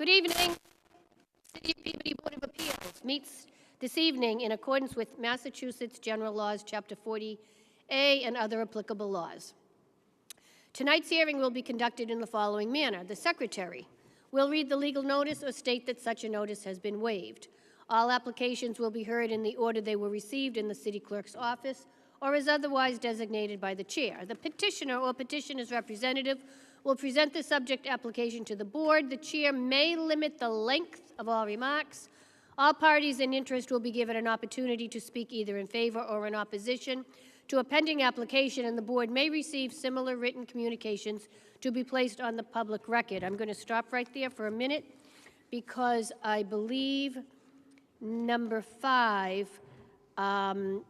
Good evening. City of Peabody Board of Appeals meets this evening in accordance with Massachusetts General Laws, Chapter 40A, and other applicable laws. Tonight's hearing will be conducted in the following manner. The Secretary will read the legal notice or state that such a notice has been waived. All applications will be heard in the order they were received in the City Clerk's office or as otherwise designated by the Chair. The petitioner or petitioner's representative will present the subject application to the board. The Chair may limit the length of all remarks. All parties in interest will be given an opportunity to speak either in favor or in opposition to a pending application, and the board may receive similar written communications to be placed on the public record. I'm going to stop right there for a minute because I believe number 5, Paul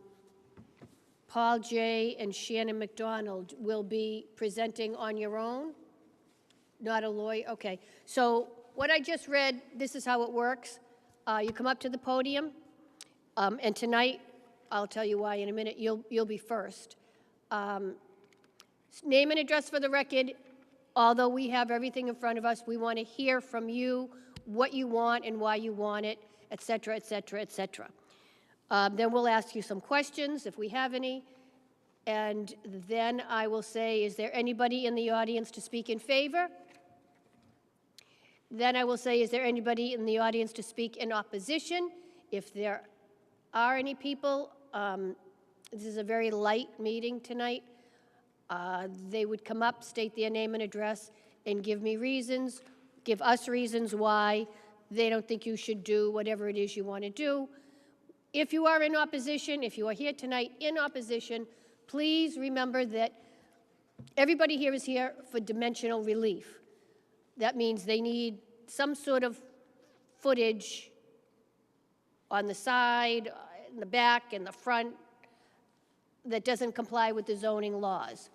J. and Shannon McDonald will be presenting on your own. Not a lawyer? Okay. So what I just read, this is how it works. You come up to the podium, and tonight, I'll tell you why in a minute, you'll be first. Name and address for the record. Although we have everything in front of us, we want to hear from you what you want and why you want it, et cetera, et cetera, et cetera. Then we'll ask you some questions if we have any. And then I will say, is there anybody in the audience to speak in favor? Then I will say, is there anybody in the audience to speak in opposition? If there are any people, this is a very light meeting tonight. They would come up, state their name and address, and give me reasons, give us reasons why they don't think you should do whatever it is you want to do. If you are in opposition, if you are here tonight in opposition, please remember that everybody here is here for dimensional relief. That means they need some sort of footage on the side, in the back, in the front, that doesn't comply with the zoning laws.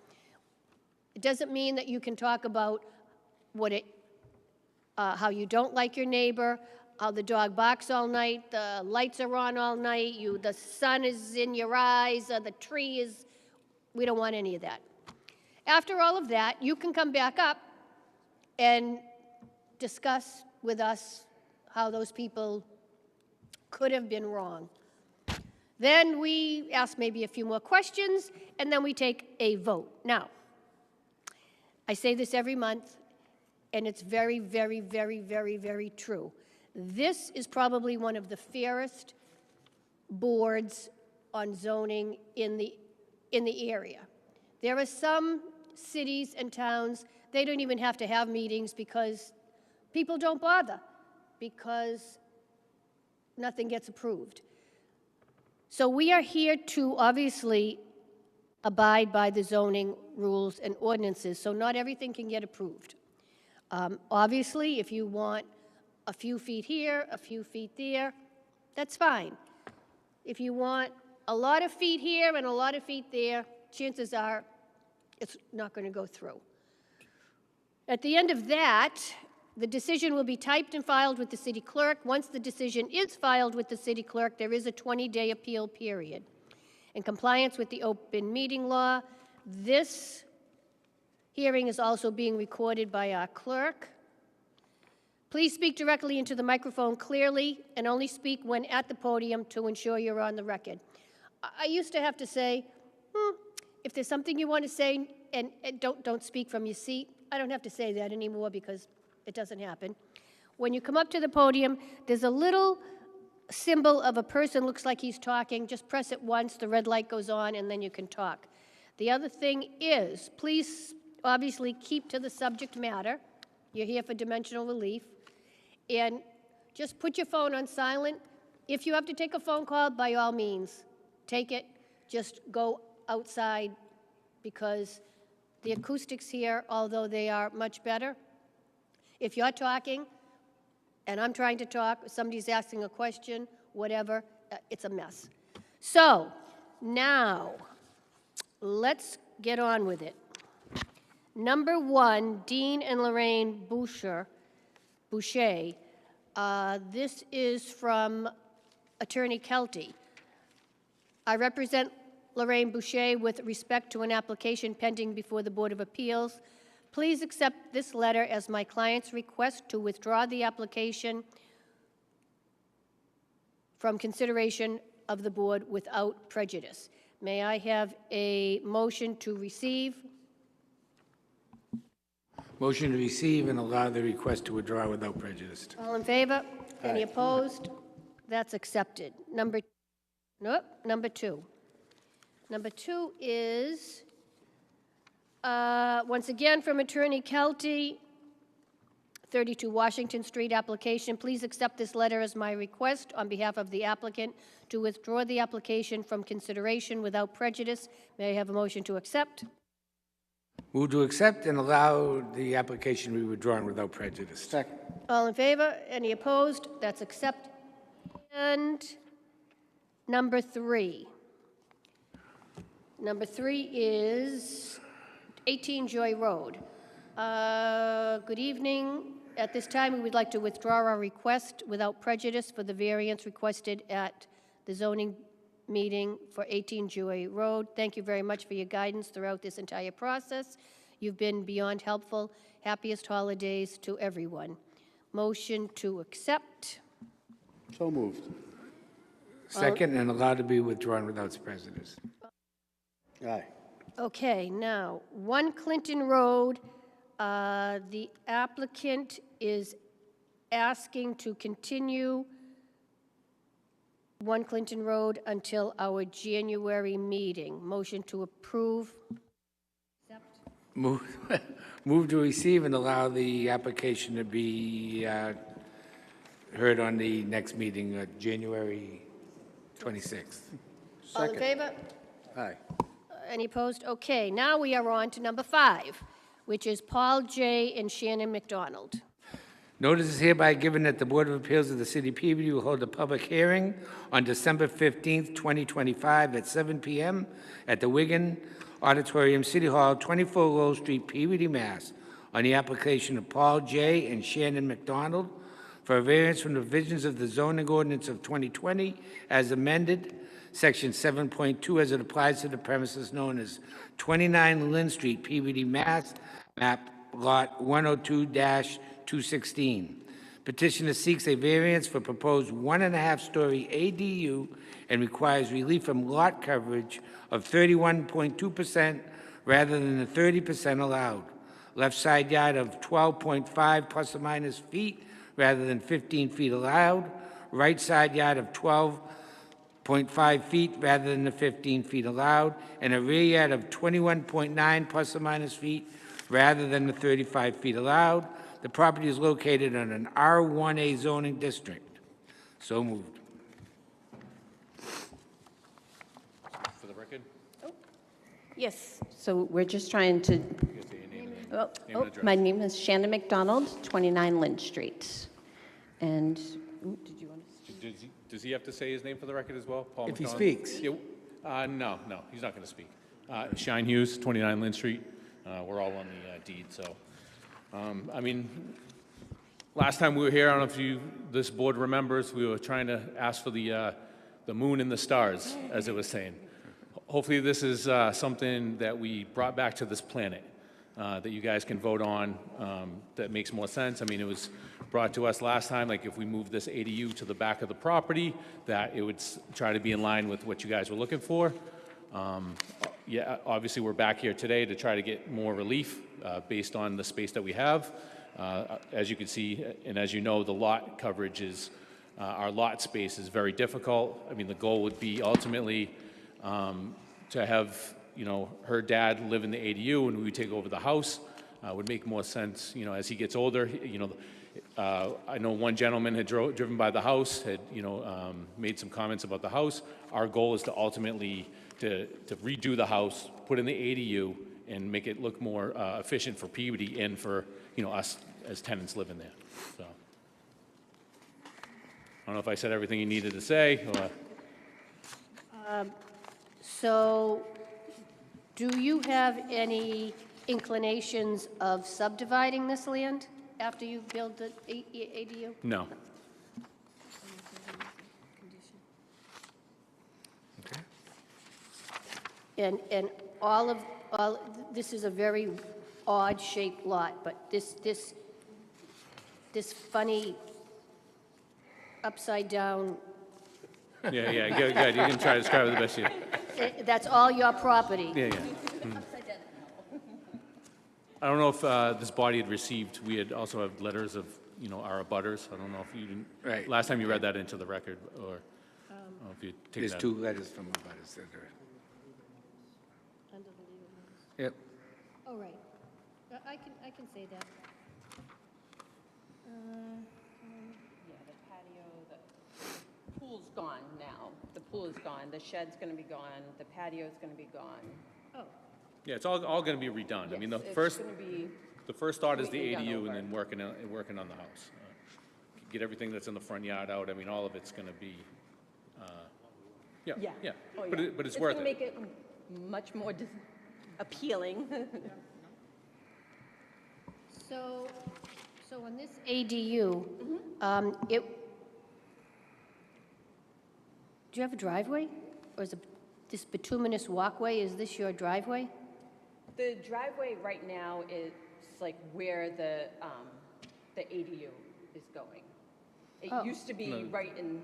It doesn't mean that you can talk about how you don't like your neighbor, how the dog barks all night, the lights are on all night, the sun is in your eyes, the tree is, we don't want any of that. After all of that, you can come back up and discuss with us how those people could have been wrong. Then we ask maybe a few more questions, and then we take a vote. Now, I say this every month, and it's very, very, very, very, very true. This is probably one of the fairest boards on zoning in the area. There are some cities and towns, they don't even have to have meetings because people don't bother, because nothing gets approved. So we are here to obviously abide by the zoning rules and ordinances, so not everything can get approved. Obviously, if you want a few feet here, a few feet there, that's fine. If you want a lot of feet here and a lot of feet there, chances are it's not going to go through. At the end of that, the decision will be typed and filed with the city clerk. Once the decision is filed with the city clerk, there is a 20-day appeal period. In compliance with the open meeting law, this hearing is also being recorded by our clerk. Please speak directly into the microphone clearly and only speak when at the podium to ensure you're on the record. I used to have to say, if there's something you want to say and don't speak from your seat. I don't have to say that anymore because it doesn't happen. When you come up to the podium, there's a little symbol of a person looks like he's talking. Just press it once, the red light goes on, and then you can talk. The other thing is, please obviously keep to the subject matter. You're here for dimensional relief. And just put your phone on silent. If you have to take a phone call, by all means, take it. Just go outside because the acoustics here, although they are much better, if you're talking and I'm trying to talk, somebody's asking a question, whatever, it's a mess. So now let's get on with it. Number 1, Dean and Lorraine Boucher. This is from Attorney Kelty. I represent Lorraine Boucher with respect to an application pending before the Board of Appeals Please accept this letter as my client's request to withdraw the application from consideration of the board without prejudice. May I have a motion to receive? Motion to receive and allow the request to withdraw without prejudice. All in favor? Any opposed? That's accepted. Number two. Number two is, once again, from Attorney Kelty, 32 Washington Street application. Please accept this letter as my request on behalf of the applicant to withdraw the application from consideration without prejudice. May I have a motion to accept? Move to accept and allow the application to be withdrawn without prejudice. Second. All in favor? Any opposed? That's accepted. And number three. Number three is 18 Joy Road. Good evening. At this time, we would like to withdraw our request without prejudice for the variance requested at the zoning meeting for 18 Joy Road. Thank you very much for your guidance throughout this entire process. You've been beyond helpful. Happiest holidays to everyone. Motion to accept. So moved. Second, and allow to be withdrawn without prejudice. Aye. Okay, now, 1 Clinton Road, the applicant is asking to continue 1 Clinton Road until our January meeting. Motion to approve. Move to receive and allow the application to be heard on the next meeting, January 26th. All in favor? Aye. Any opposed? Okay, now we are on to number 5, which is Paul J. and Shannon McDonald. Notice is hereby given that the Board of Appeals of the City of Peabody will hold a public hearing on December 15th, 2025 at 7 p.m. at the Wigan Auditorium, City Hall, 24 Lowell Street, Peabody, Mass. on the application of Paul J. and Shannon McDonald for a variance from the provisions of the zoning ordinance of 2020 as amended, Section 7.2, as it applies to the premises known as 29 Lynn Street, Peabody, Mass., map lot 102-216. Petitioner seeks a variance for proposed 1.5-story ADU and requires relief from lot coverage of 31.2% rather than the 30% allowed. Left side yard of 12.5 plus or minus feet rather than 15 feet allowed. Right side yard of 12.5 feet rather than the 15 feet allowed, and a rear yard of 21.9 plus or minus feet rather than the 35 feet allowed. The property is located in an R1A zoning district. So moved. For the record, Yes. So we're just trying to, you can say your name and oh, name and address. my name is Shannon McDonald, 29 Lynn Street. And, did you want to? Does he have to say his name for the record as well? Paul If he McDonald? speaks. Yeah, no, he's not going to speak. Shine Hughes, 29 Lynn Street. We're all on the deed, so. I mean, last time we were here, I don't know if this board remembers, we were trying to ask for the moon and the stars, as it was saying. Hopefully this is something that we brought back to this planet, that you guys can vote on, that makes more sense. I mean, it was brought to us last time, like if we move this ADU to the back of the property, that it would try to be in line with what you guys were looking for. Yeah, obviously we're back here today to try to get more relief based on the space that we have. As you can see, and as you know, the lot coverage is, our lot space is very difficult. I mean, the goal would be ultimately to have, her dad live in the ADU and we take over the house. Would make more sense, as he gets older. I know one gentleman had driven by the house, had, made some comments about the house. Our goal is to ultimately to redo the house, put in the ADU, and make it look more efficient for Peabody and for, us as tenants living there. So, I don't know if I said everything you needed to say. So, do you have any inclinations of subdividing this land after you build the ADU? No. And this is a very odd-shaped lot, but this funny upside-down, Yeah, good. You can try to describe it the best you. that's all your property? Yeah. I don't know if this body had received, we had also have letters of, our abutters. I don't know if you didn't. Right. Last time you read that into the record, or I don't know if you take There's that. 2 letters from abutters that are, Under the legal notice. yep. Oh, right. I can say that. Yeah, the patio, the pool's gone now. The pool is gone, the shed's gonna be gone, the patio's gonna be gone. Oh, Yeah, it's all going to be redone. I mean, the Yes, it's first gonna be, thought is the completely done ADU and over. then working on the house. Get everything that's in the front yard out. I mean, all of it's going to be, yeah. Oh, But yeah. it's worth It's gonna it. make it much more appealing. so on this ADU, do you have a driveway? Or is this bituminous walkway, is this your driveway? The driveway right now is like where the ADU is going. It Oh. used to be No. right in,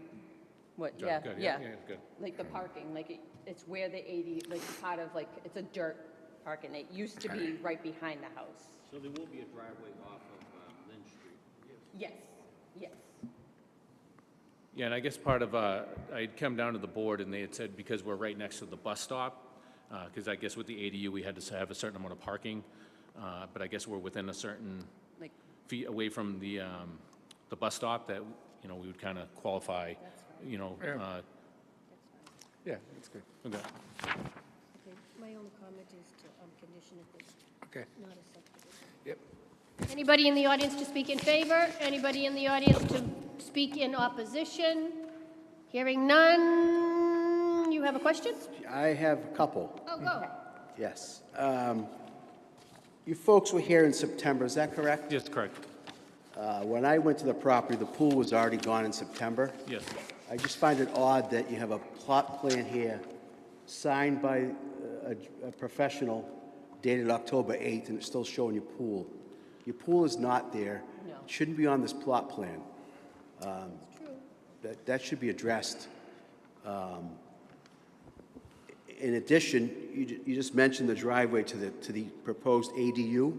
what, Good, yeah, good, yeah. good. Like the parking, like it's where the like part of like, it's a dirt parking. It used to be right behind the house. So there will be a driveway off of Lynn Street? Yes, yes. Yeah, and I guess part of, I'd come down to the board and they had said, because we're right next to the bus stop, because I guess with the ADU, we had to have a certain amount of parking, but I guess we're within a certain Like, feet away from the bus stop that, we would kind of qualify, Yeah. Yeah, that's good. okay. Okay, my only comment is to condition it this, Okay, not a subdivision. yep. Anybody in the audience to speak in favor? Anybody in the audience to speak in opposition? Hearing none. You have a question? I have a couple, Oh, go. yes. You folks were here in September, is that correct? Yes, correct. When I went to the property, the pool was already gone in September. Yes. I just find it odd that you have a plot plan here signed by a professional dated October 8th, and it's still showing your pool. Your pool is not there. No. It shouldn't be on this plot plan. It's true. That should be addressed. In addition, you just mentioned the driveway to the proposed ADU.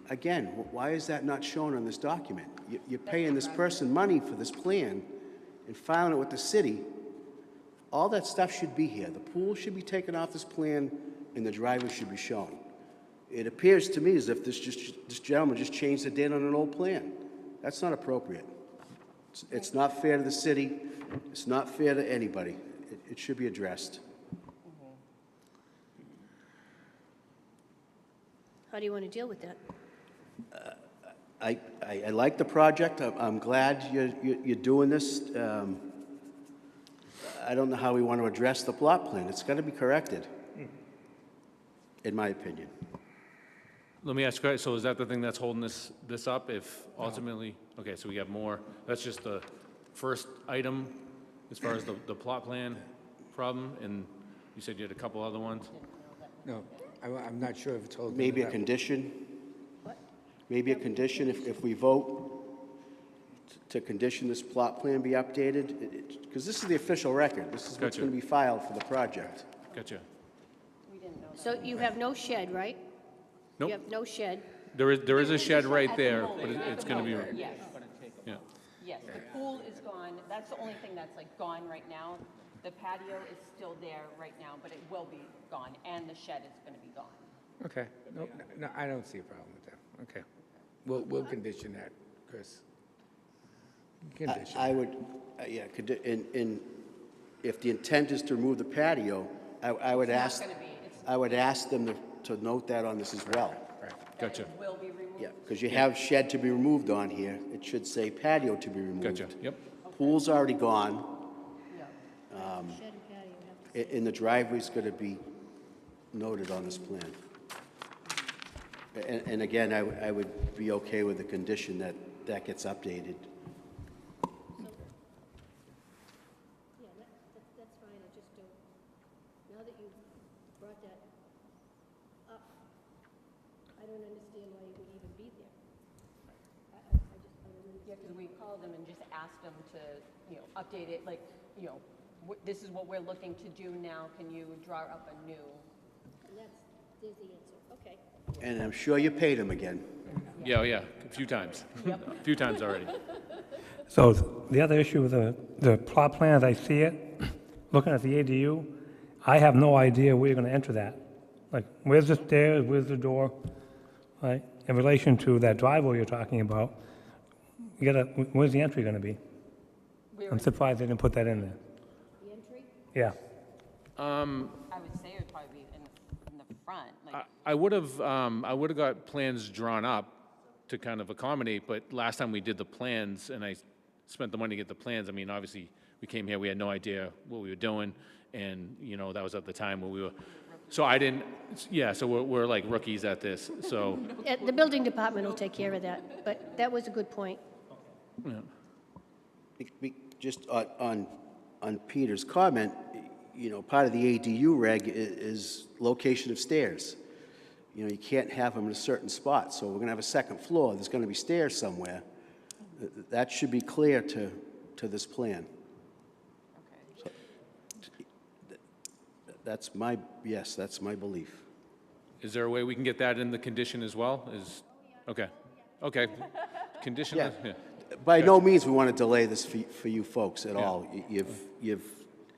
Again, why is that not shown on this document? You're paying this person money for this plan and filing it with the city. All that stuff should be here. The pool should be taken off this plan and the driveway should be shown. It appears to me as if this gentleman just changed the date on an old plan. That's not appropriate. It's not fair to the city. It's not fair to anybody. It should be addressed. How do you want to deal with that? I like the project. I'm glad you're doing this. I don't know how we want to address the plot plan. It's got to be corrected, in my opinion. Let me ask you, so is that the thing that's holding this up? If ultimately, okay, so we have more, that's just the first item as far as the plot plan problem, and you said you had a couple other ones? No, I'm not sure if it's holding Maybe it a up. condition, What? maybe a condition if we vote to condition this plot plan be updated, because this is the official record. This is what's Gotcha. going to be filed for the project. Gotcha. we didn't know that. So you have no shed, right? Nope. You have no shed. There is a shed right At the there, moment, but at it's the going to be, moment, Yes, yeah. yes, the pool is gone. That's the only thing that's like gone right now. The patio is still there right now, but it will be gone, and the shed is going to be gone. Okay, no, I don't see a problem with that. Okay. We'll condition that, Chris. Condition. I would, yeah, if the intent is to remove the patio, I would ask, gonna be. It's- I would ask them to note that on this as well. Gotcha, It will be removed. Yeah, because you have shed to be removed on here. It should say patio to be removed. gotcha, yep. Pool's already gone, Shed and patio have to. and the driveway's going to be noted on this plan. And again, I would be okay with the condition that that gets updated. Yeah, that's fine, I just don't, now that you've brought that up, I don't understand why it would even be there. Yeah, because we called them and just asked them to, update it, like, this is what we're looking to do now, can you draw up a new? And there's the answer, okay. And I'm sure you paid him again. Yeah, a few times. A few times already. So the other issue with the plot plan, as I see it, looking at the ADU, I have no idea where you're going to enter that. Like, where's the stairs, where's the door, right? In relation to that driveway you're talking about, where's the entry going to be? I'm surprised they didn't put that in there. The entry? Yeah. I would say it would probably be in the front, like, I would have got plans drawn up to kind of accommodate, but last time we did the plans and I spent the money to get the plans, I mean, obviously, we came here, we had no idea what we were doing, and, that was at the time when we were, so I didn't, so we're like rookies at this, so, The building department will take care of that, but that was a good point. Just on Peter's comment, part of the ADU reg is location of stairs. You can't have them in a certain spot, so we're going to have a second floor, there's going to be stairs somewhere. That should be clear to this plan. okay. That's my belief. is there a way we can get that in the condition as well? Okay, condition, Yeah. yeah. By no means we want to delay this for you folks at all. You've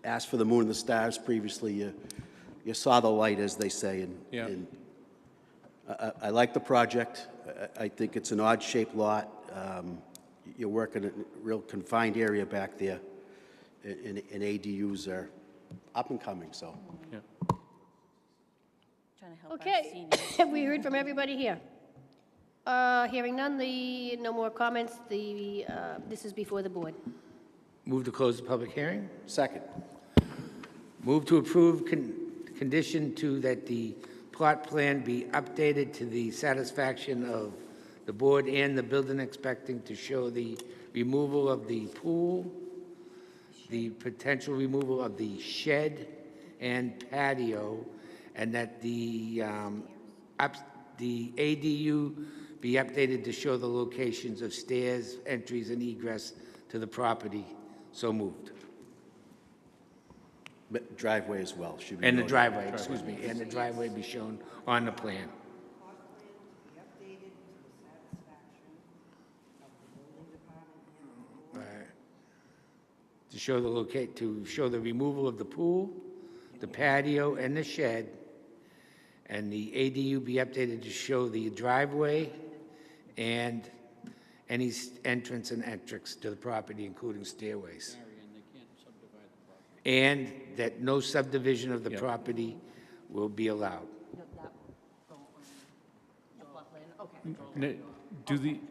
asked for the moon and the stars previously. You saw the light, as they say, Yeah. and I like the project. I think it's an odd-shaped lot. You're working in a real confined area back there, and ADUs are up and coming, so. Trying to help our Okay, seniors. we heard from everybody here. Hearing none, no more comments, this is before the board. Move to close the public hearing. Second. Move to approve condition to that the plot plan be updated to the satisfaction of the board and the building inspector to show the removal of the pool, the potential removal of the shed and patio, and that the ADU be updated to show the locations of stairs, entries, and egress to the property. So moved. But driveway as well should be And the noted. driveway, excuse me, and the driveway be shown on the plan. To show to show the removal of the pool, the patio, and the shed, and the ADU be updated to show the driveway and any entrance and exits to the property, including stairways. And that no subdivision of the property will be allowed. That will go on the plot plan, okay.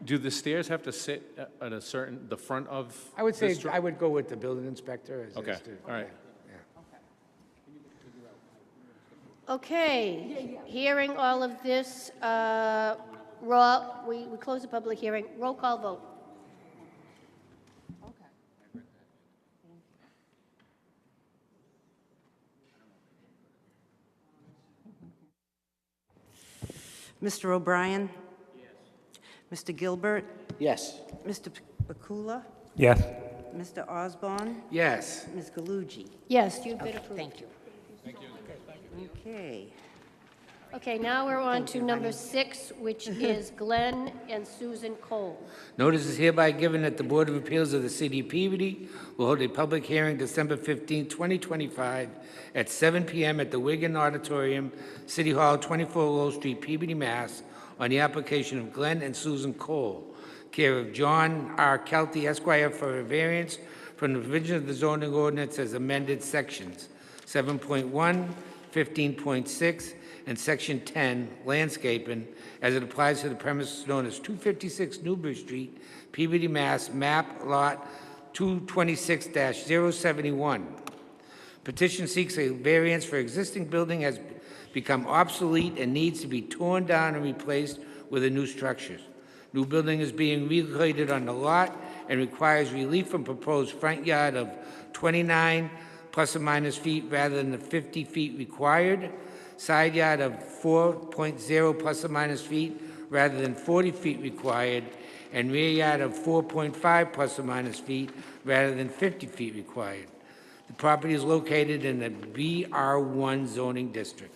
Do the stairs have to sit at the front of? I would say, this dr- I would go with the building inspector as Okay, to. all right. Yeah. Okay, hearing all of this, we close the public hearing, roll call vote. Okay. Mr. O'Brien? Yes. Mr. Gilbert? Yes. Mr. Bakula? Yes. Mr. Osborne? Yes. Ms. Galucci? Yes, you've been Okay, approved. thank you. Okay. Okay, now we're on to number 6, which is Glenn and Susan Cole. Notice is hereby given that the Board of Appeals of the City of Peabody will hold a public hearing December 15, 2025, at 7 p.m. at the Wigan Auditorium, City Hall, 24 Lowell Street, Peabody, Mass., on the application of Glenn and Susan Cole, care of John R. Kelty, Esquire, for a variance from the provision of the zoning ordinance as amended sections 7.1, 15.6, and Section 10, landscaping, as it applies to the premises known as 256 Newbury Street, Peabody, Mass., map lot 226-071. Petition seeks a variance for existing building has become obsolete and needs to be torn down and replaced with a new structure. New building is being relocated on the lot and requires relief from proposed front yard of 29 plus or minus feet rather than the 50 feet required. side yard of 4.0 plus or minus feet rather than 40 feet required, and rear yard of 4.5 plus or minus feet rather than 50 feet required. The property is located in the BR1 zoning district.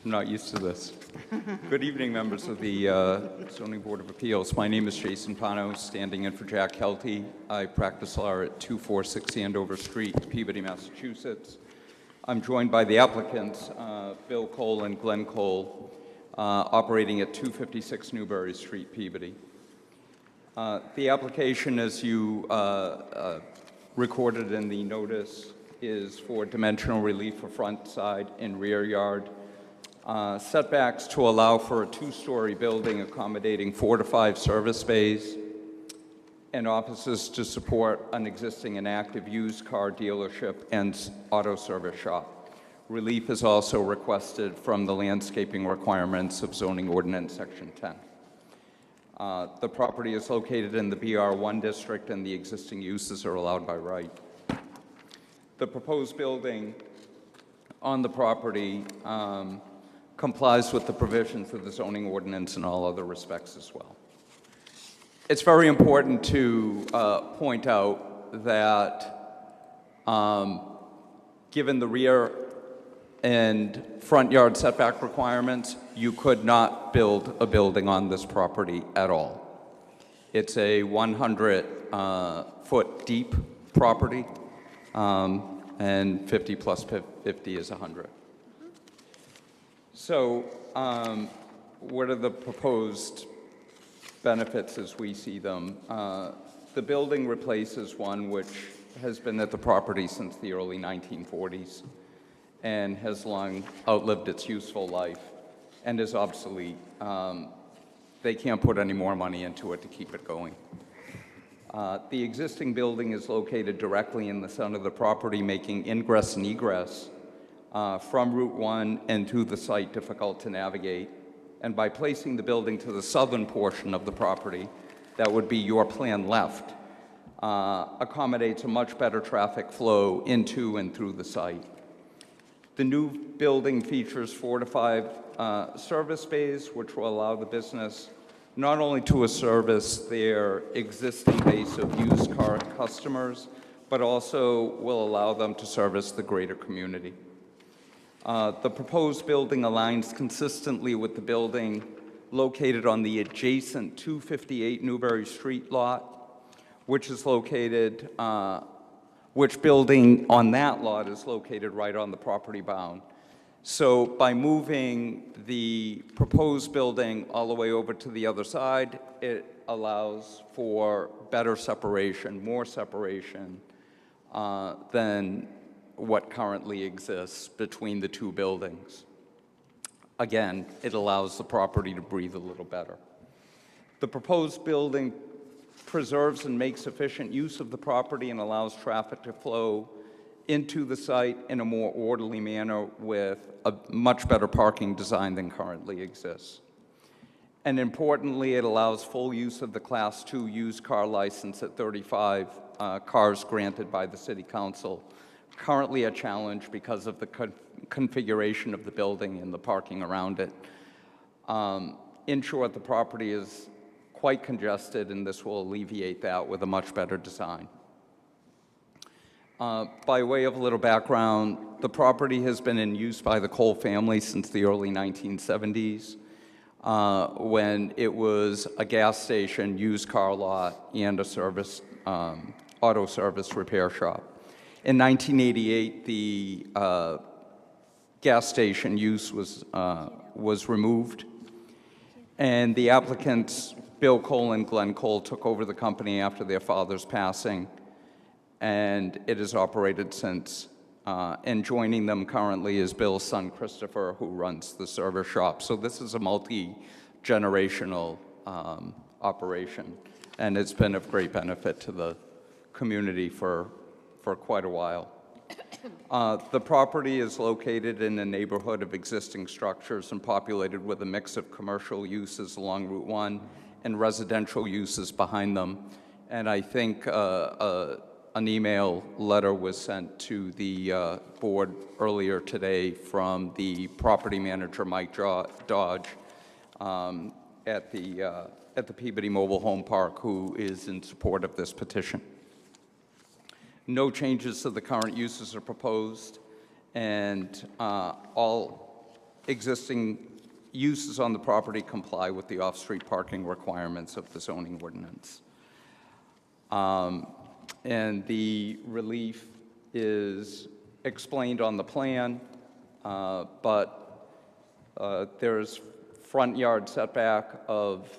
I'm not used to this. Good evening, members of the Zoning Board of Appeals. My name is Jason Pano, standing in for Jack Kelty. I practice law at 246 Andover Street, Peabody, Massachusetts. I'm joined by the applicants, Bill Cole and Glenn Cole, operating at 256 Newbury Street, Peabody. The application, as you recorded in the notice, is for dimensional relief for front, side, and rear yard. Setbacks to allow for a two-story building accommodating 4 to 5 service bays and offices to support an existing and active used car dealership and auto service shop. Relief is also requested from the landscaping requirements of zoning ordinance section 10. The property is located in the BR1 district and the existing uses are allowed by right. The proposed building on the property complies with the provisions of the zoning ordinance in all other respects as well. It's very important to point out that given the rear and front yard setback requirements, you could not build a building on this property at all. It's a 100-foot deep property, and 50 plus 50 is 100. So what are the proposed benefits as we see them? The building replaces one which has been at the property since the early 1940s and has long outlived its useful life and is obsolete. They can't put any more money into it to keep it going. The existing building is located directly in the center of the property, making ingress and egress from Route 1 and to the site difficult to navigate. And by placing the building to the southern portion of the property, that would be your plan left, accommodates a much better traffic flow into and through the site. The new building features 4 to 5 service bays, which will allow the business not only to service their existing base of used car customers, but also will allow them to service the greater community. The proposed building aligns consistently with the building located on the adjacent 258 Newbury Street lot, which is located, which building on that lot is located right on the property bound. So by moving the proposed building all the way over to the other side, it allows for better separation, more separation than what currently exists between the two buildings. Again, it allows the property to breathe a little better. The proposed building preserves and makes efficient use of the property and allows traffic to flow into the site in a more orderly manner with a much better parking design than currently exists. And importantly, it allows full use of the Class 2 used car license at 35 cars granted by the City Council. Currently a challenge because of the configuration of the building and the parking around it. In short, the property is quite congested, and this will alleviate that with a much better design. By way of a little background, the property has been in use by the Cole family since the early 1970s, when it was a gas station, used car lot, and a service, auto service repair shop. In 1988, the gas station use was removed, and the applicants, Bill Cole and Glenn Cole, took over the company after their father's passing, and it has operated since. And joining them currently is Bill's son, Christopher, who runs the service shop. So this is a multi-generational operation, and it's been of great benefit to the community for quite a while. The property is located in a neighborhood of existing structures and populated with a mix of commercial uses along Route 1 and residential uses behind them. And I think an email letter was sent to the board earlier today from the property manager, Mike Dodge, at the Peabody Mobile Home Park, who is in support of this petition. No changes to the current uses are proposed, and all existing uses on the property comply with the off-street parking requirements of the zoning ordinance. And the relief is explained on the plan, but there's front yard setback of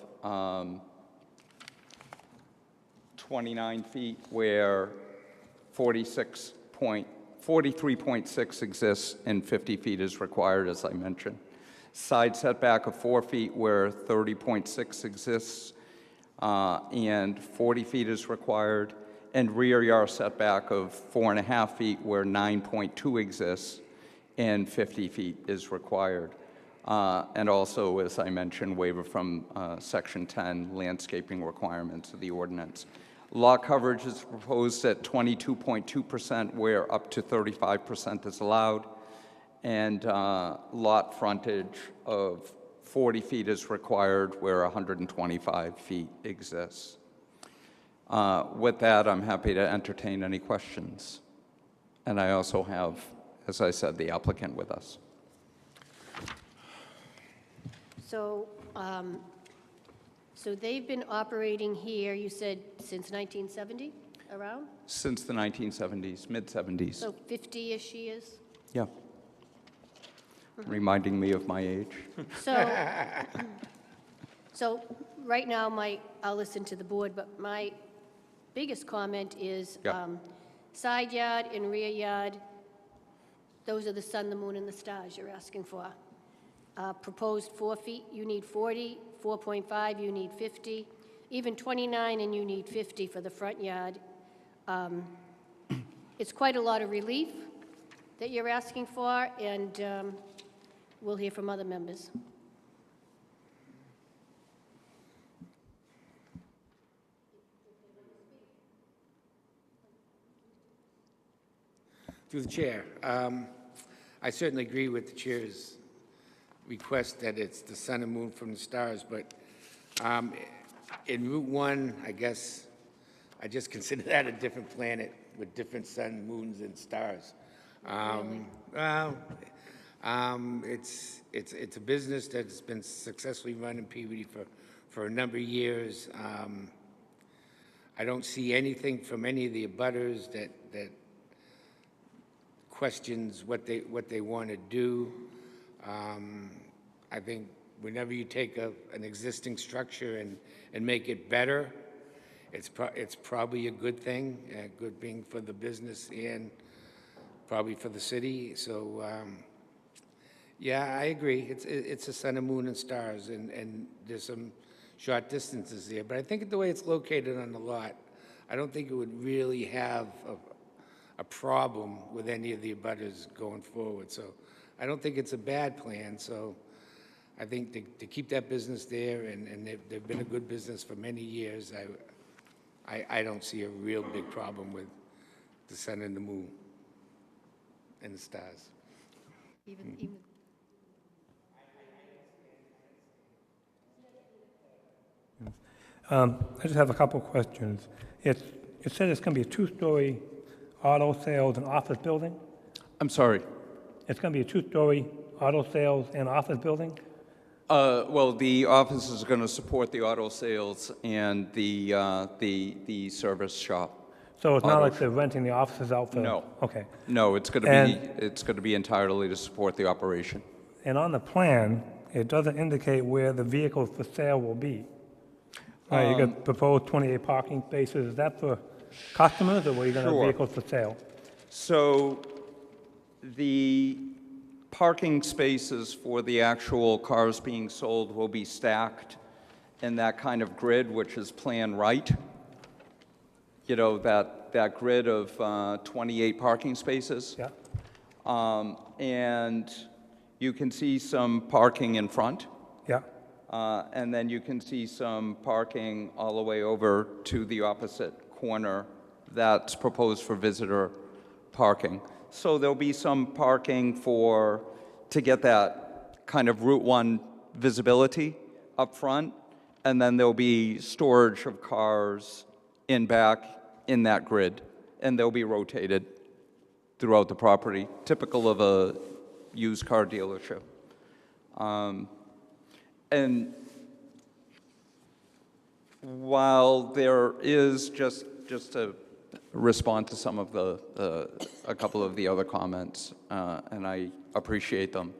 29 feet where 43.6 exists and 50 feet is required, as I mentioned. Side setback of 4 feet where 30.6 exists and 40 feet is required, and rear yard setback of 4.5 feet where 9.2 exists and 50 feet is required. And also, as I mentioned, waiver from Section 10 landscaping requirements of the ordinance. Lot coverage is proposed at 22.2% where up to 35% is allowed, and lot frontage of 40 feet is required where 125 feet exists. With that, I'm happy to entertain any questions. And I also have, as I said, the applicant with us. So, so they've been operating here, you said, since 1970, around? Since the 1970s, mid-70s. So 50-ish years? Yeah. Reminding me of my age. So right now, I'll listen to the board, but my biggest comment is Yeah. side yard and rear yard, those are the sun, the moon, and the stars you're asking for. Proposed 4 feet, you need 40, 4.5, you need 50, even 29, and you need 50 for the front yard. It's quite a lot of relief that you're asking for, and we'll hear from other members. Through the chair, I certainly agree with the chair's request that it's the sun and moon from the stars, but in Route 1, I guess, I just consider that a different planet with different sun, moons, and stars. Well, it's a business that's been successfully run in Peabody for a number of years. I don't see anything from any of the abutters that questions what they want to do. I think whenever you take an existing structure and make it better, it's probably a good thing, a good thing for the business and probably for the city. So, yeah, I agree. It's a sun and moon and stars, and there's some short distances there. But I think the way it's located on the lot, I don't think it would really have a problem with any of the abutters going forward. So I don't think it's a bad plan. So I think to keep that business there, and they've been a good business for many years, I don't see a real big problem with the sun and the moon and the stars. Even I just have a couple of questions. It said it's going to be a two-story auto sales and office building? I'm sorry. It's going to be a two-story auto sales and office building? Well, the office is going to support the auto sales and the service shop. So it's not Auto like they're renting the offices out for? No. Okay. No, it's going to be entirely to support the operation. And on the plan, it doesn't indicate where the vehicles for sale will be. You got proposed 28 parking spaces. Is that for customers, or were you going to have Sure. vehicles for sale? So the parking spaces for the actual cars being sold will be stacked in that kind of grid, which is plan right. You know, that grid of 28 parking spaces. Yeah. And you can see some parking in front. Yeah. And then you can see some parking all the way over to the opposite corner that's proposed for visitor parking. So there'll be some parking to get that kind of Route 1 visibility up front, and then there'll be storage of cars in back in that grid, and they'll be rotated throughout the property, typical of a used car dealership. And while there is, just to respond to some of a couple of the other comments, and I appreciate them,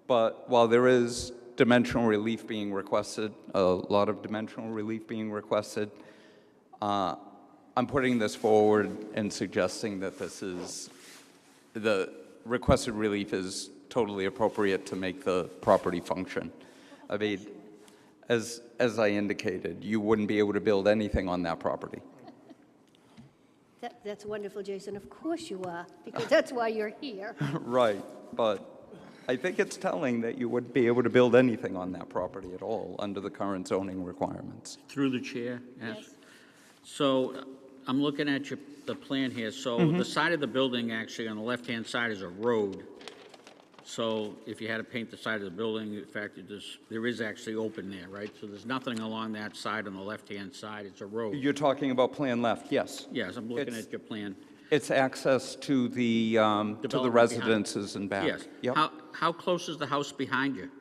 but while there is dimensional relief being requested, a lot of dimensional relief being requested, I'm putting this forward and suggesting that the requested relief is totally appropriate to make the property function. I mean, as I indicated, you wouldn't be able to build anything on that property. That's wonderful, Jason. Of course you are, because that's why you're here. Right, but I think it's telling that you wouldn't be able to build anything on that property at all under the current zoning requirements. Through the chair, yes. Yes. So I'm looking at the plan here. So the side of the building, actually, on the left-hand side is a road. So if you had to paint the side of the building, in fact, there is actually open there, right? So there's nothing along that side on the left-hand side. It's a road. You're talking about plan left, yes. Yes, I'm looking It's- at your plan. It's access to the Development behind. residences and back. Yes. Yep. How close is the house behind you?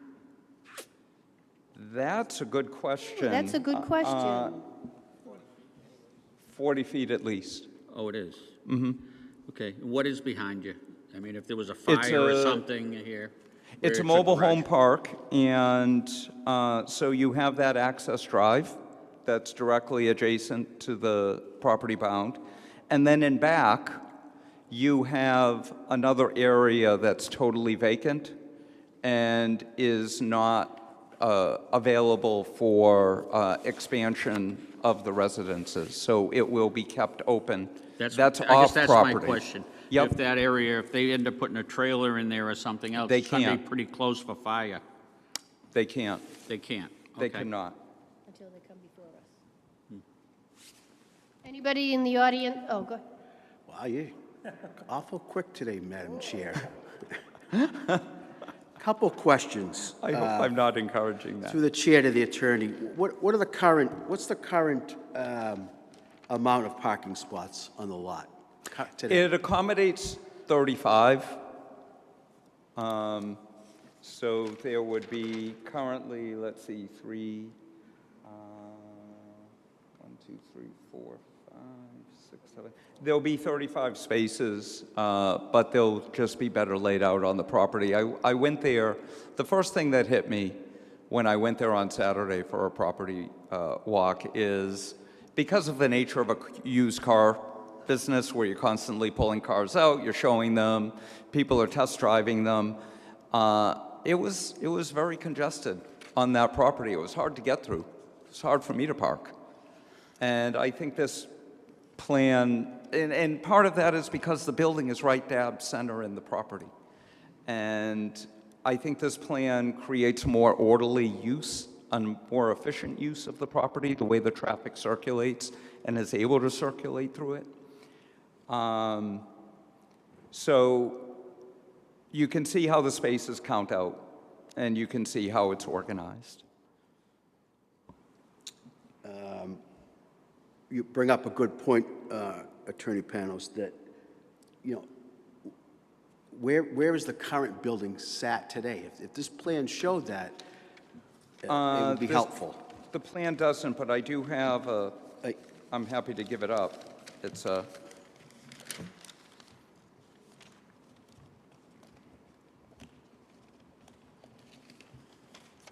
That's a good question. That's a good question. 40 feet at least. Oh, it is? Mm-hmm. Okay. What is behind you? I mean, if there was a fire or something here. It's a where mobile garage. home park, and so you have that access drive that's directly adjacent to the property bound. And then in back, you have another area that's totally vacant and is not available for expansion of the residences. So it will be kept open. That's I guess off that's property. my question. Yep. If that area, if they end up putting a trailer in there or something else, They it's going to be can't. pretty close for fire. They can't. They can't. They Okay. cannot. Until they come before us. Anybody in the audience? Oh, go ahead. Wow, you're awful quick today, Madam Chair. Couple questions. I hope I'm not encouraging that. Through the chair to the attorney, what's the current amount of parking spots on the lot today? It accommodates 35. So there would be currently, let's see, 1, 2, 3, 4, 5, 6, 7. There'll be 35 spaces, but they'll just be better laid out on the property. I went there, the first thing that hit me when I went there on Saturday for a property walk is because of the nature of a used car business where you're constantly pulling cars out, you're showing them, people are test driving them. It was very congested on that property. It was hard to get through. It's hard for me to park. And I think this plan, and part of that is because the building is right dab center in the property. And I think this plan creates more orderly use and more efficient use of the property, the way the traffic circulates and is able to circulate through it. So you can see how the spaces count out, and you can see how it's organized. You bring up a good point, Attorney Panos, that, you know, where is the current building sat today? If this plan showed that, it would be helpful. The plan doesn't, but I do have Like, I'm happy to give it up. It's a...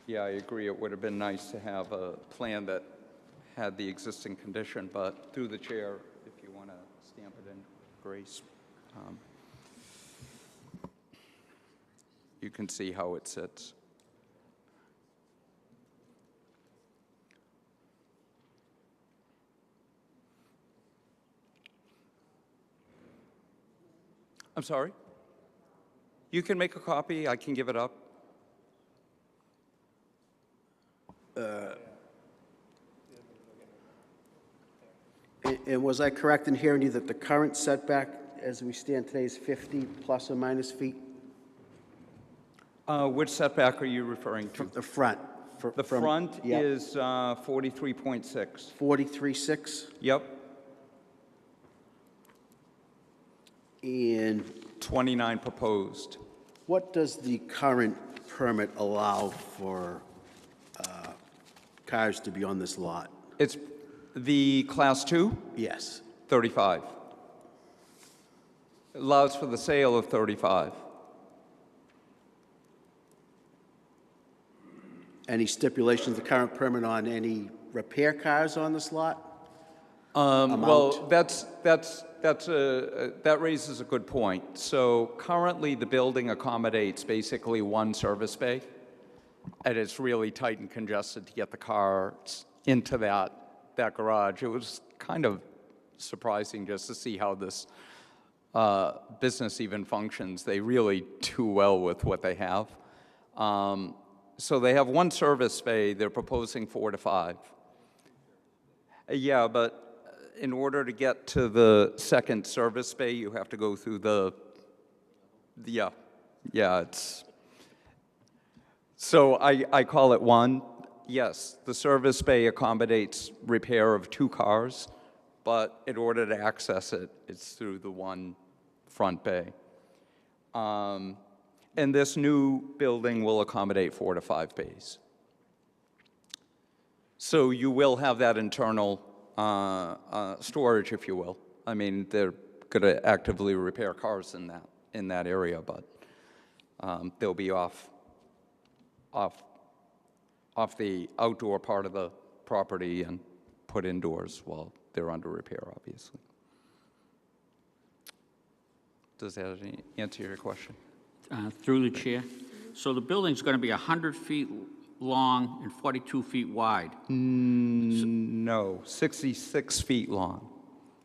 Yeah, I agree. It would have been nice to have a plan that had the existing condition, but through the chair, if you want to stamp it in, Grace, you can see how it sits. I'm sorry? You can make a copy. I can give it up. And was I correct in hearing you that the current setback, as we stand today, is 50 plus or minus feet? Which setback are you referring to? The front. The front yeah. is 43.6. 43.6? Yep, And 29 proposed. what does the current permit allow for cars to be on this lot? It's the Class 2, Yes. 35. Allows for the sale of 35. Any stipulations, the current permit on any repair cars on this lot? Well, that raises a good point. So currently, the building accommodates basically one service bay, and it's really tight and congested to get the cars into that garage. It was kind of surprising just to see how this business even functions. They really do well with what they have. So they have one service bay. They're proposing 4 to 5. Yeah, but in order to get to the second service bay, you have to go through it's, so I call it one. Yes, the service bay accommodates repair of 2 cars, but in order to access it, it's through the one front bay. And this new building will accommodate 4 to 5 bays. So you will have that internal storage, if you will. I mean, they're going to actively repair cars in that area, but they'll be off the outdoor part of the property and put indoors while they're under repair, obviously. Does that answer your question? Through the chair. So the building's going to be 100 feet long and 42 feet wide. No, 66 feet long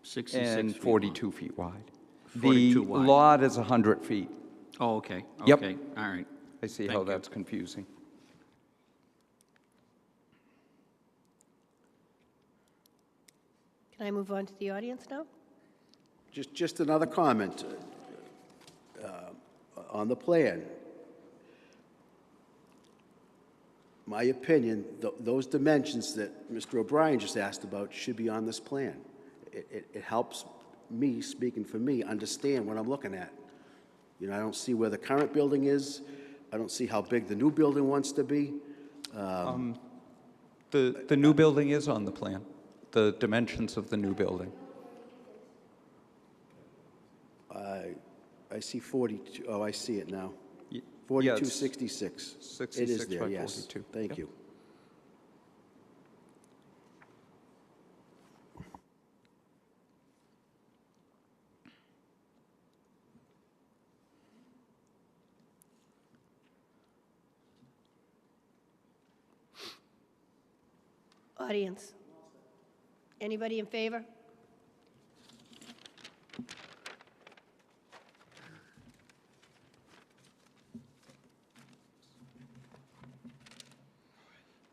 66 and feet 42 feet wide. 42 The wide. lot is 100 feet. Oh, okay. Yep. Okay, all right. I see how Thank you. that's confusing. Can I move on to the audience now? Just another comment on the plan. My opinion, those dimensions that Mr. O'Brien just asked about should be on this plan. It helps me, speaking for me, understand what I'm looking at. You know, I don't see where the current building is. I don't see how big the new building wants to be. The new building is on the plan, the dimensions of the new building. I see 42, oh, I see it now. Yeah, 4266. 66 It is there, by yes. 42. Thank Yep. you. Audience? Anybody in favor?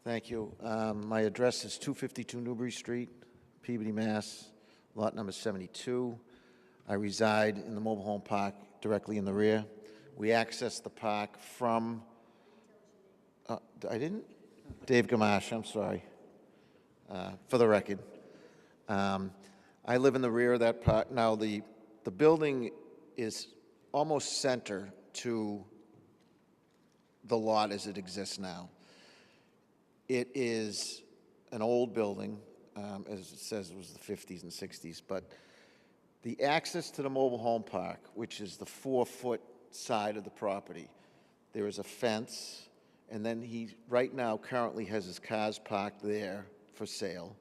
Thank you. My address is 252 Newbury Street, Peabody, Mass., lot number 72. I reside in the mobile home park directly in the rear. We access the park from, I didn't? Dave Gamache, I'm sorry, for the record. I live in the rear of that park. Now, the building is almost center to the lot as it exists now. It is an old building, as it says it was the 50s and 60s, but the access to the mobile home park, which is the 4-foot side of the property, there is a fence, and then he right now currently has his cars parked there for sale.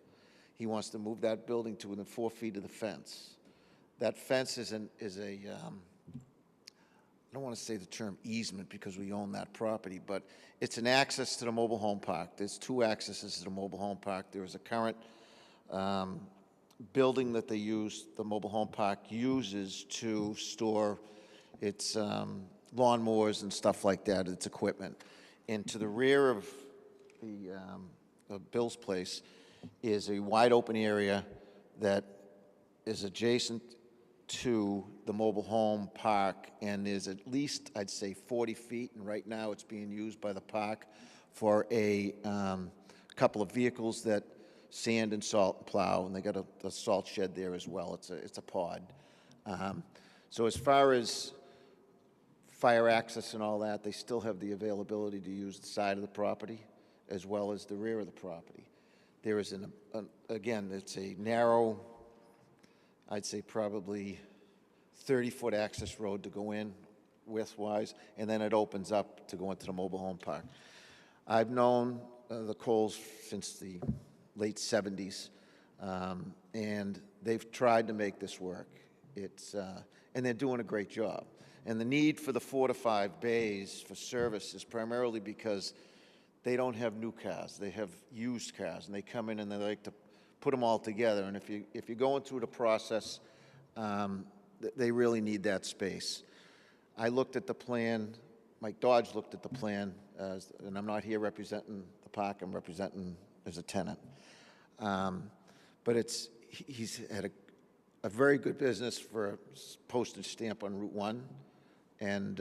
He wants to move that building to within 4 feet of the fence. That fence is I don't want to say the term easement because we own that property, but it's an access to the mobile home park. There's 2 accesses to the mobile home park. There is a current building that they use, the mobile home park uses to store its lawnmowers and stuff like that, its equipment. And to the rear of Bill's place is a wide open area that is adjacent to the mobile home park and is at least, I'd say, 40 feet, and right now it's being used by the park for a couple of vehicles that sand and salt plow, and they got a salt shed there as well. It's a pod. So as far as fire access and all that, they still have the availability to use the side of the property as well as the rear of the property. There is, again, it's a narrow, I'd say probably 30-foot access road to go in width-wise, and then it opens up to go into the mobile home park. I've known the Coles since the late 70s, and they've tried to make this work. And they're doing a great job. And the need for the 4 to 5 bays for service is primarily because they don't have new cars. They have used cars, and they come in and they like to put them all together. And if you're going through the process, they really need that space. I looked at the plan. Mike Dodge looked at the plan, and I'm not here representing the park. I'm representing as a tenant. But he's had a very good business for a postage stamp on Route 1. And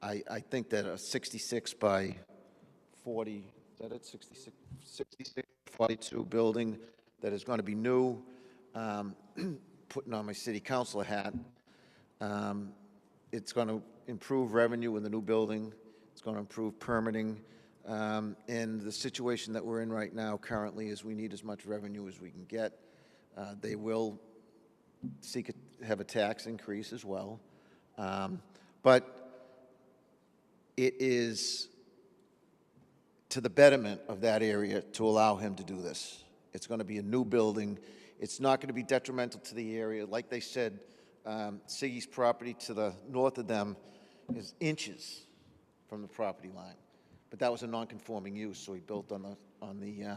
I think that a 66 by 40, is that it, 66, 42 building that is going to be new, putting on my city councilor hat, it's going to improve revenue in the new building. It's going to improve permitting. And the situation that we're in right now currently is we need as much revenue as we can get. They will have a tax increase as well. But it is to the betterment of that area to allow him to do this. It's going to be a new building. It's not going to be detrimental to the area. Like they said, Siggy's property to the north of them is inches from the property line. But that was a non-conforming use, so he built on the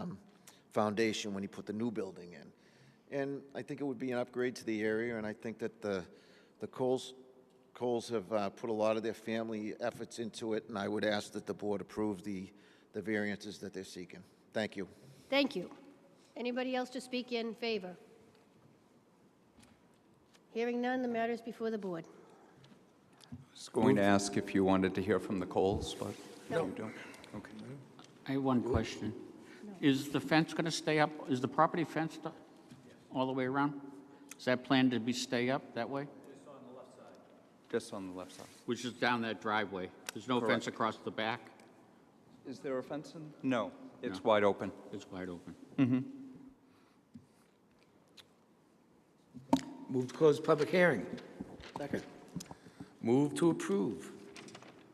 foundation when he put the new building in. And I think it would be an upgrade to the area, and I think that the Coles have put a lot of their family efforts into it, and I would ask that the board approve the variances that they're seeking. Thank you. Thank you. Anybody else to speak in favor? Hearing none, the matter is before the board. I was going to ask if you wanted to hear from the Coles, but No. you don't. Okay. I have one question. Is the fence going to stay up? Is the property fenced up all the way around? Is that planned to stay up that way? Just on the left side. Which is down that driveway? There's no Correct. fence across the back? Is there a fence in? No, it's No. wide open. It's wide open. Move to close public hearing. Second. Move to approve.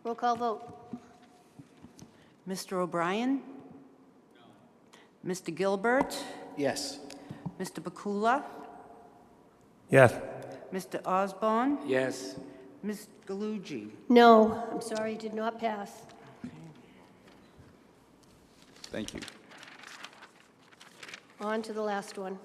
Roll call vote. Mr. O'Brien? Mr. Gilbert? Yes. Mr. Bakula? Yes. Mr. Osborne? Yes. Ms. Gallucci? No, I'm sorry, did not pass. Thank you. On to the last one.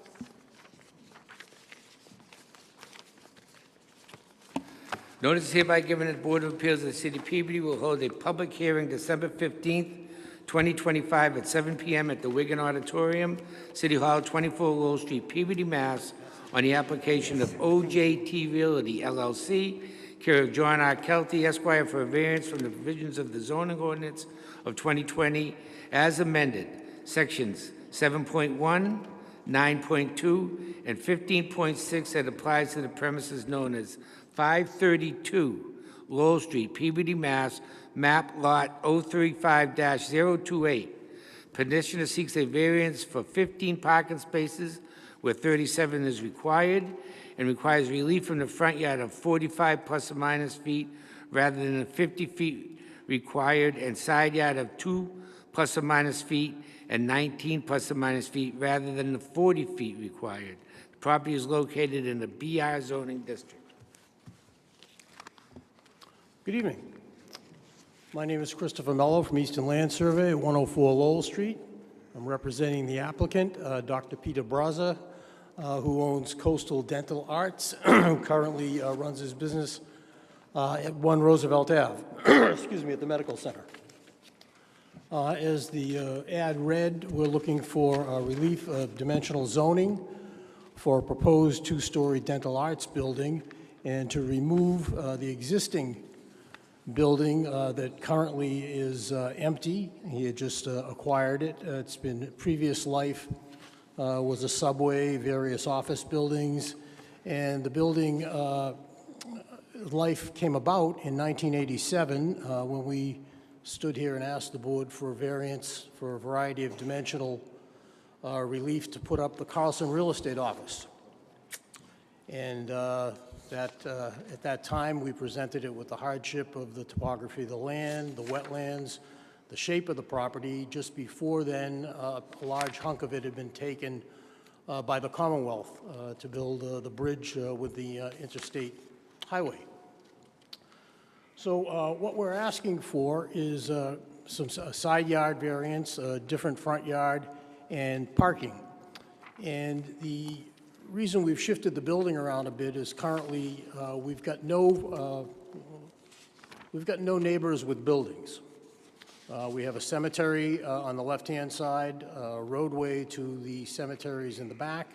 Notice is hereby given that the Board of Appeals of the City of Peabody will hold a public hearing December 15th, 2025 at 7 p.m. at the Wigan Auditorium, City Hall, 24 Lowell Street, Peabody, Mass., on the application of OJT Realty, LLC, care of John R. Kelty, Esquire, for a variance from the provisions of the zoning ordinance of 2020 as amended, sections 7.1, 9.2, and 15.6 that applies to the premises known as 532 Lowell Street, Peabody, Mass., map lot 035-028. Petitioner seeks a variance for 15 parking spaces where 37 is required, and requires relief from the front yard of 45 plus or minus feet rather than the 50 feet required, and side yard of 2 plus or minus feet and 19 plus or minus feet rather than the 40 feet required. The property is located in the BR zoning district. Good evening. My name is Christopher Mello from Eastern Land Survey at 104 Lowell Street. I'm representing the applicant, Dr. Peter Braza, who owns Coastal Dental Arts, who currently runs his business at 1 Roosevelt Ave, excuse me, at the medical center. As the ad read, we're looking for relief of dimensional zoning for a proposed two-story dental arts building and to remove the existing building that currently is empty. He had just acquired it. It's been, previous life was a subway, various office buildings, and the building life came about in 1987 when we stood here and asked the board for a variance for a variety of dimensional relief to put up the Carlson Real Estate Office. And at that time, we presented it with the hardship of the topography of the land, the wetlands, the shape of the property. Just before then, a large hunk of it had been taken by the Commonwealth to build the bridge with the interstate highway. So what we're asking for is a side yard variance, a different front yard, and parking. And the reason we've shifted the building around a bit is currently we've got no neighbors with buildings. We have a cemetery on the left-hand side, a roadway to the cemeteries in the back,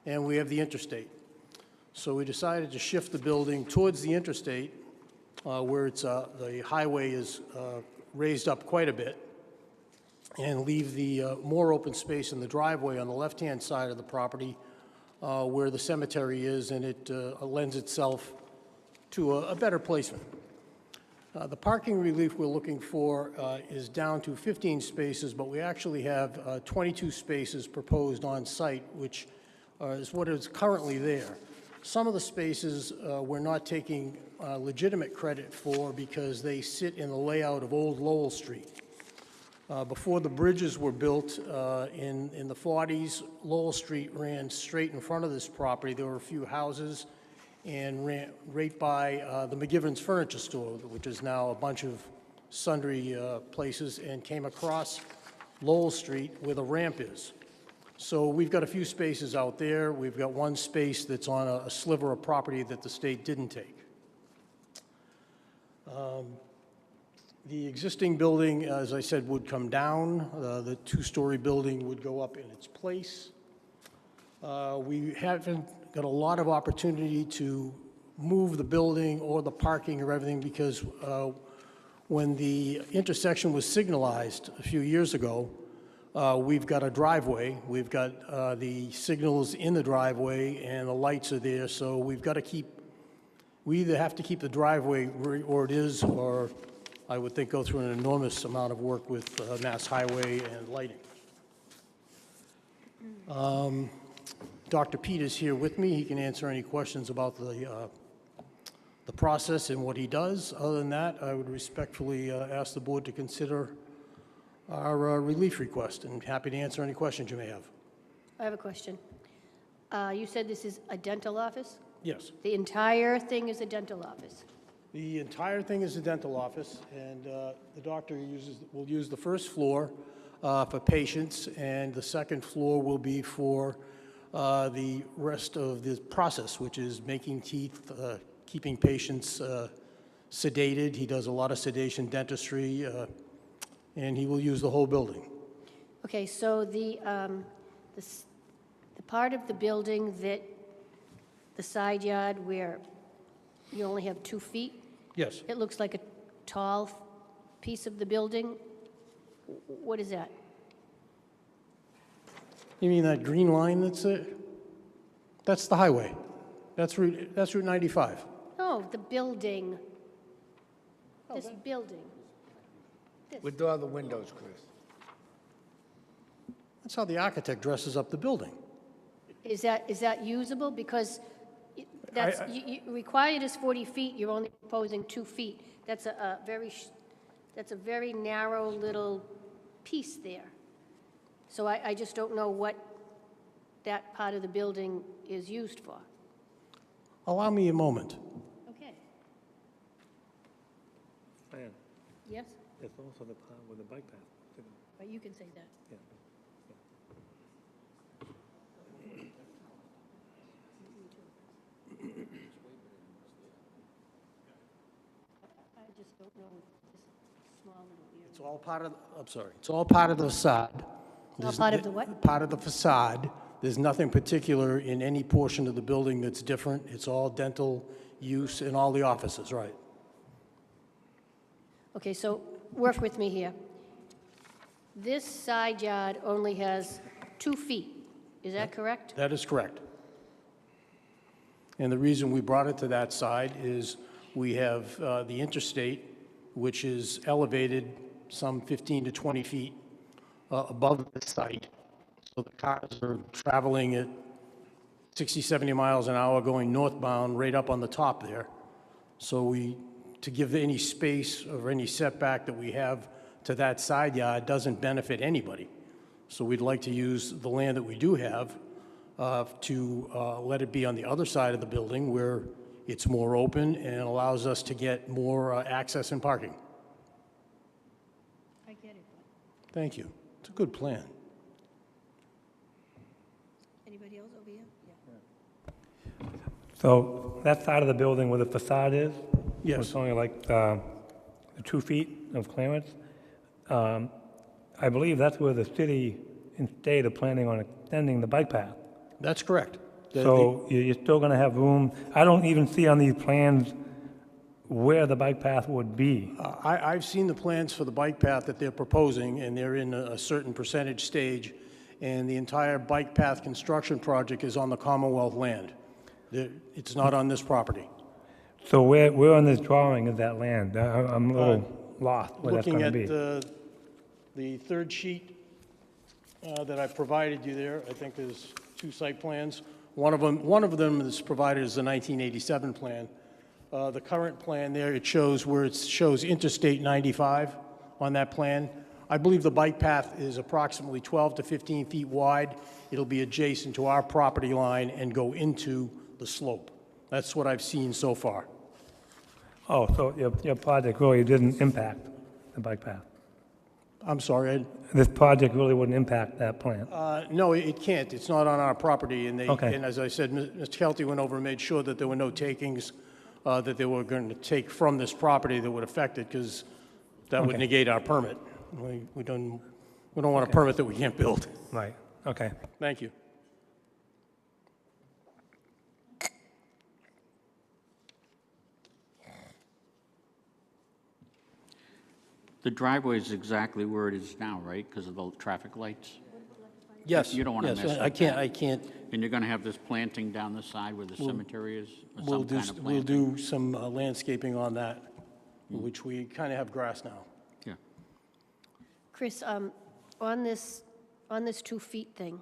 and we have the interstate. So we decided to shift the building towards the interstate where it's, the highway is raised up quite a bit, and leave the more open space in the driveway on the left-hand side of the property where the cemetery is, and it lends itself to a better placement. The parking relief we're looking for is down to 15 spaces, but we actually have 22 spaces proposed on site, which is what is currently there. Some of the spaces we're not taking legitimate credit for because they sit in the layout of Old Lowell Street. Before the bridges were built in the 40s, Lowell Street ran straight in front of this property. There were a few houses and ran right by the McGivern's Furniture Store, which is now a bunch of sundry places, and came across Lowell Street where the ramp is. So we've got a few spaces out there. We've got one space that's on a sliver of property that the state didn't take. The existing building, as I said, would come down. The two-story building would go up in its place. We haven't got a lot of opportunity to move the building or the parking or everything because when the intersection was signalized a few years ago, we've got a driveway. We've got the signals in the driveway and the lights are there, so we've got to keep, we either have to keep the driveway where it is, or I would think go through an enormous amount of work with Mass Highway and lighting. Dr. Pete is here with me. He can answer any questions about the process and what he does. Other than that, I would respectfully ask the board to consider our relief request, and happy to answer any questions you may have. I have a question. You said this is a dental office? Yes. The entire thing is a dental office? The entire thing is a dental office, and the doctor will use the first floor for patients, and the second floor will be for the rest of the process, which is making teeth, keeping patients sedated. He does a lot of sedation dentistry, and he will use the whole building. Okay, so the part of the building that, the side yard where you only have 2 feet, Yes. it looks like a tall piece of the building. What is that? You mean that green line that's there? That's the highway. That's Route 95. No, the building. This building. With all the windows, Chris. That's how the architect dresses up the building. Is that usable? Because that's, required is 40 feet, you're only proposing 2 feet. That's a very narrow little piece there. So I just don't know what that part of the building is used for. Allow me a moment. Okay. Fran, Yes? there's also the part with the bike path. Right, you can say that. Yeah. I just don't know this small little area. It's all part of, I'm sorry, it's all part of the facade. It's all part of the what? Part of the facade. There's nothing particular in any portion of the building that's different. It's all dental use in all the offices, right? Okay, so work with me here. This side yard only has 2 feet, is that correct? That is correct. And the reason we brought it to that side is we have the interstate, which is elevated some 15 to 20 feet above the site. So the cars are traveling at 60, 70 miles an hour going northbound right up on the top there. So to give any space or any setback that we have to that side yard doesn't benefit anybody. So we'd like to use the land that we do have to let it be on the other side of the building where it's more open and allows us to get more access and parking. I get it. Thank you. It's a good plan. Anybody else over here? Yeah. So that side of the building where the facade is? Yes. It's only like the 2 feet of clearance. I believe that's where the city and state are planning on extending the bike path. That's correct. So you're still going to have room. I don't even see on these plans where the bike path would be. I've seen the plans for the bike path that they're proposing, and they're in a certain percentage stage, and the entire bike path construction project is on the Commonwealth land. It's not on this property. So where on this drawing is that land? I'm a little lost where that's going to be. Looking at the third sheet that I provided you there, I think there's 2 site plans. One of them is provided as the 1987 plan. The current plan there, it shows where it shows Interstate 95 on that plan. I believe the bike path is approximately 12 to 15 feet wide. It'll be adjacent to our property line and go into the slope. That's what I've seen so far. Oh, so your project really didn't impact the bike path? I'm sorry, Ed. This project really wouldn't impact that plan? No, it can't. It's not on our property, and Okay. and as I said, Mr. Kelty went over and made sure that there were no takings that they were going to take from this property that would affect it, because that would Okay. negate our permit. We don't want a permit that we can't build. Right, okay. Thank you. The driveway is exactly where it is now, right, because of the traffic lights? Yes. You don't want to yes, mess with I can't. that. I can't. And you're going to have this planting down the side where the cemetery is? Or We'll some do kind of we'll planting? do some landscaping on that, which we kind of have grass now. Yeah. Chris, on this 2 feet thing,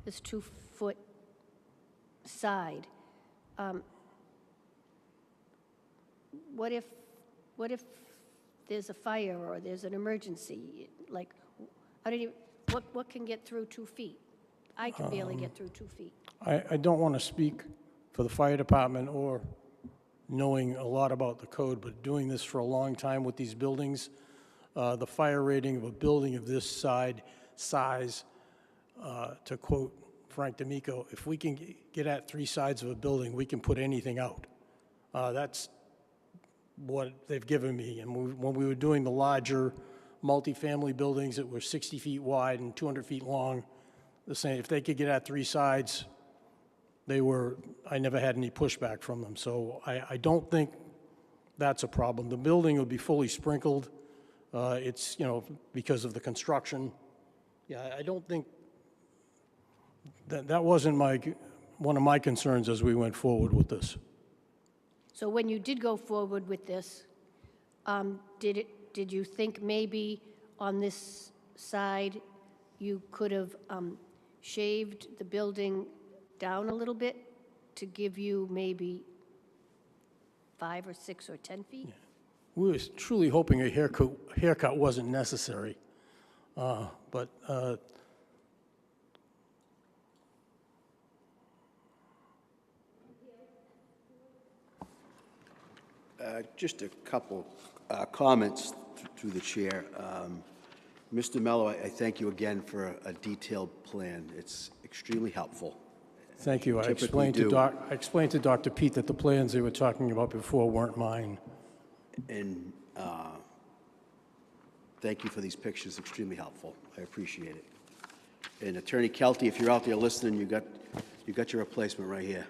this 2-foot side, what if there's a fire or there's an emergency? Like, what can get through 2 feet? I can barely get through 2 feet. I don't want to speak for the fire department or knowing a lot about the code, but doing this for a long time with these buildings, the fire rating of a building of this size, to quote Frank D'Amico, if we can get at 3 sides of a building, we can put anything out. That's what they've given me. And when we were doing the larger multifamily buildings that were 60 feet wide and 200 feet long, the same, if they could get at 3 sides, I never had any pushback from them. So I don't think that's a problem. The building will be fully sprinkled. It's, because of the construction. Yeah, I don't think, that wasn't one of my concerns as we went forward with this. So when you did go forward with this, did you think maybe on this side you could have shaved the building down a little bit to give you maybe 5 or 6 or 10 feet? We were truly hoping a haircut wasn't necessary, but Just a couple comments through the chair. Mr. Mello, I thank you again for a detailed plan. It's extremely helpful. thank you. I Typically explained to Dr. Pete that the plans they were talking about before weren't mine. And thank you for these pictures, extremely helpful. I appreciate it. And Attorney Kelty, if you're out there listening, you got your replacement right here.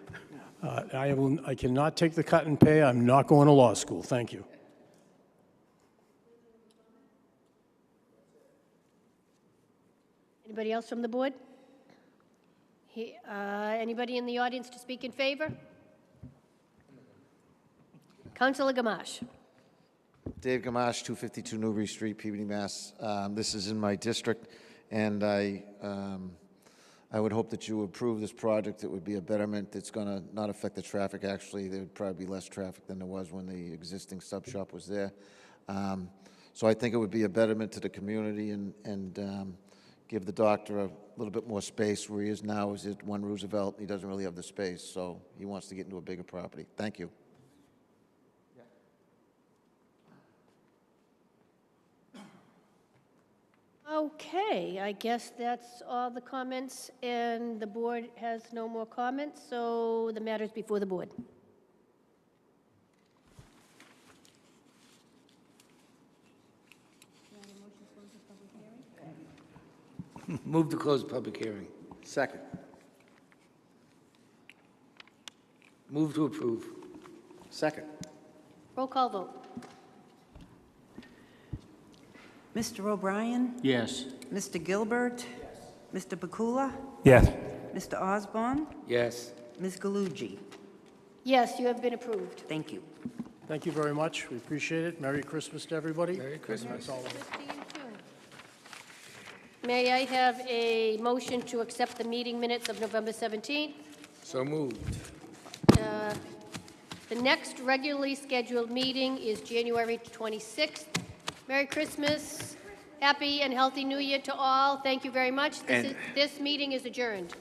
I cannot take the cut and pay. I'm not going to law school. Thank you. Anybody else from the board? Anybody in the audience to speak in favor? Councilor Gamache. Dave Gamache, 252 Newbury Street, Peabody, Mass. This is in my district, and I would hope that you approve this project. It would be a betterment. It's going to not affect the traffic. Actually, there would probably be less traffic than there was when the existing sub shop was there. So I think it would be a betterment to the community and give the doctor a little bit more space. Where he is now is at 1 Roosevelt. He doesn't really have the space, so he wants to get into a bigger property. Thank you. Okay, I guess that's all the comments, and the board has no more comments, so the matter's before the board. Move to close public hearing. Second. Move to approve. Second. Roll call vote. Mr. O'Brien? Yes. Mr. Gilbert? Mr. Bakula? Yes. Mr. Osborne? Yes. Ms. Galucci? Yes, you have been approved. Thank you. Thank you very much. We appreciate it. Merry Christmas to everybody. Merry Christmas. That's all. May I have a motion to accept the meeting minutes of November 17th? So moved. The next regularly scheduled meeting is January 26th. Merry Christmas, happy and healthy New Year to all. Thank you very much. This meeting is adjourned.